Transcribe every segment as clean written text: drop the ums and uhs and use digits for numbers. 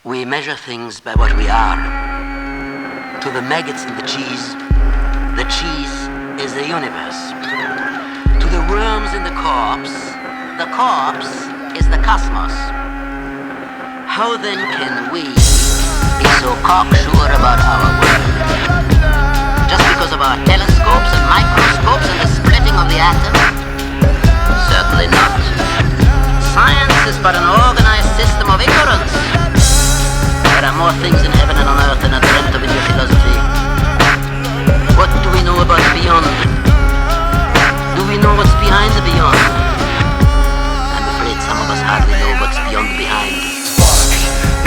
We measure things by what we are. To the maggots in the cheese is the universe. To the worms in the corpse is the cosmos. How then can we be so cocksure about our world? Just because of our telescopes and microscopes and the splitting of the atom? Certainly not. Science is but an organized system of ignorance. There are more things in heaven and on earth than are dreamt of in your philosophy. What do we know about beyond? Do we know what's behind the beyond? I'm afraid some of us hardly know what's beyond the behind. Fuck,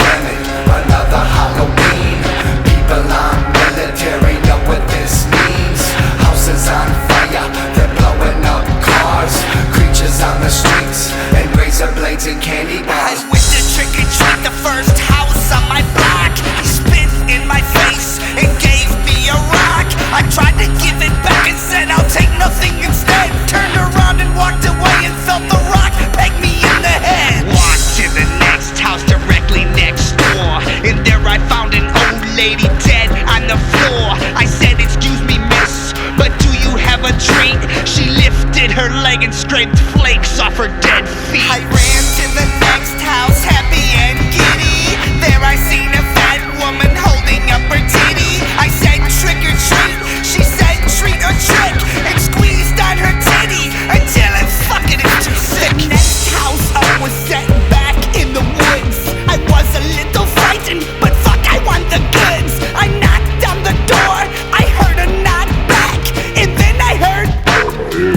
damn it, another Halloween. People on military know what this means. Houses on fire, they're blowing up cars. Creatures on the streets, and razor blades and candy bars. I went to trick or treat the first house on my block. He spit in my face and gave me a rock. I tried to give it back and said I'll take nothing instead. Turned around and walked away and felt the rock peg me in the head. Walked to the next house directly next door, and there I found an old lady dead on the floor. I said, "Excuse me, miss, but do you have a drink?" She lifted her leg and scraped flakes off her dead feet. I ran to the next house, happy and giddy. There I seen a fat woman holding up her titty. I said, "Trick or treat." She said, "Treat or trick," and squeezed on her titty until it fucking is too sick. The next house I was set back in the woods. I was a little frightened, but fuck, I want the goods. I knocked on the door, I heard a nod back, and then I heard,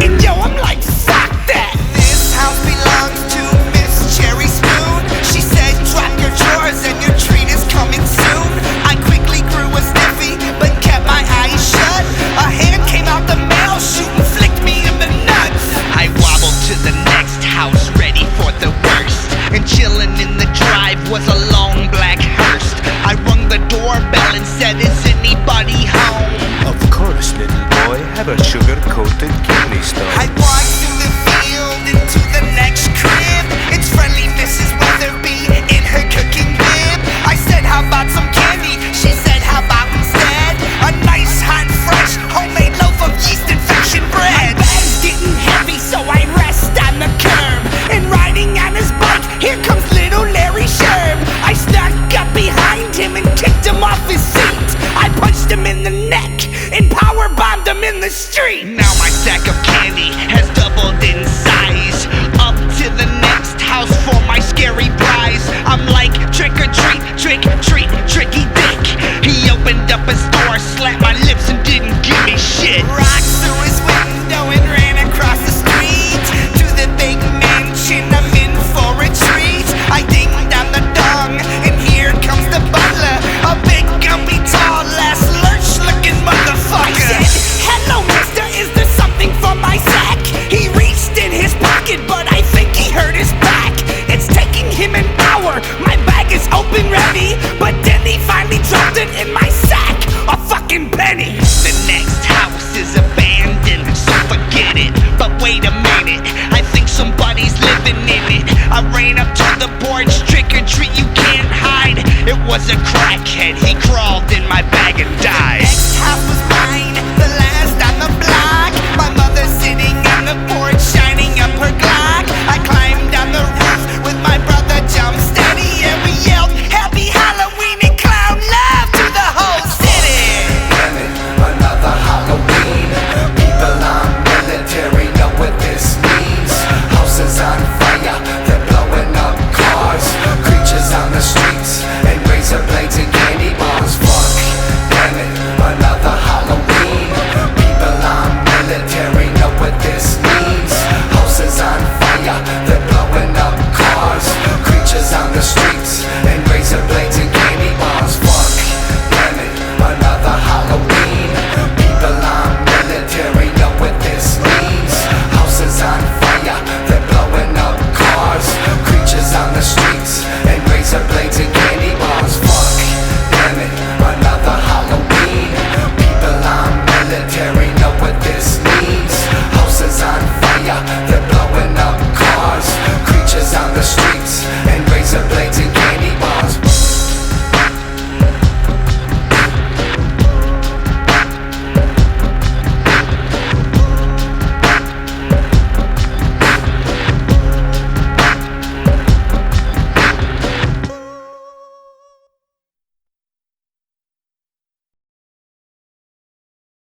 and yo, I'm like, fuck that. This house belongs to Miss Cherry Spoon. She said, "Drop your drawers and your treat is coming soon." I quickly grew a stiffy, but kept my eyes shut. A hand came out the mail chute and flicked me in the nuts. I wobbled to the next house, ready for the worst, and chilling in the drive was a long black hearse. I rung the doorbell and said, "Is anybody home?" Of course, little boy, have a sugar-coated kidney stone. I walked through the field into the next crib. It's friendly Mrs. Weatherby in her cooking bib. I said, "How about some candy?" She said, "How about instead a nice hot fresh homemade loaf of yeast infection bread?" My bag's getting heavy, so I rest on the curb, and riding on his bike, here comes little Larry Sherb. I snuck up behind him and kicked him off his seat. I punched him in the neck and power bombed him in the street. Now my sack of candy has doubled in size. Up to the next house for my scary prize. I'm like, "Trick or treat, tricky dick." He opened up his door, slapped my lips and didn't give me shit. Rocked through his window and ran across the street to the big mansion I'm in for a treat. I dinged on the dong and here comes the butler, a big gumpy tall ass lurch looking motherfucker. I said, "Hello mister, is there something for my sack?" He reached in his pocket, but I think he hurt his back. It's taking him an hour, my bag is open ready, but then he finally dropped it in my sack, a fucking penny. The next house is abandoned, so forget it. But wait a minute, I think somebody's living in it. I ran up to the porch, "Trick or treat, you can't hide." It was a crackhead, he crawled in my bag and died. The next house was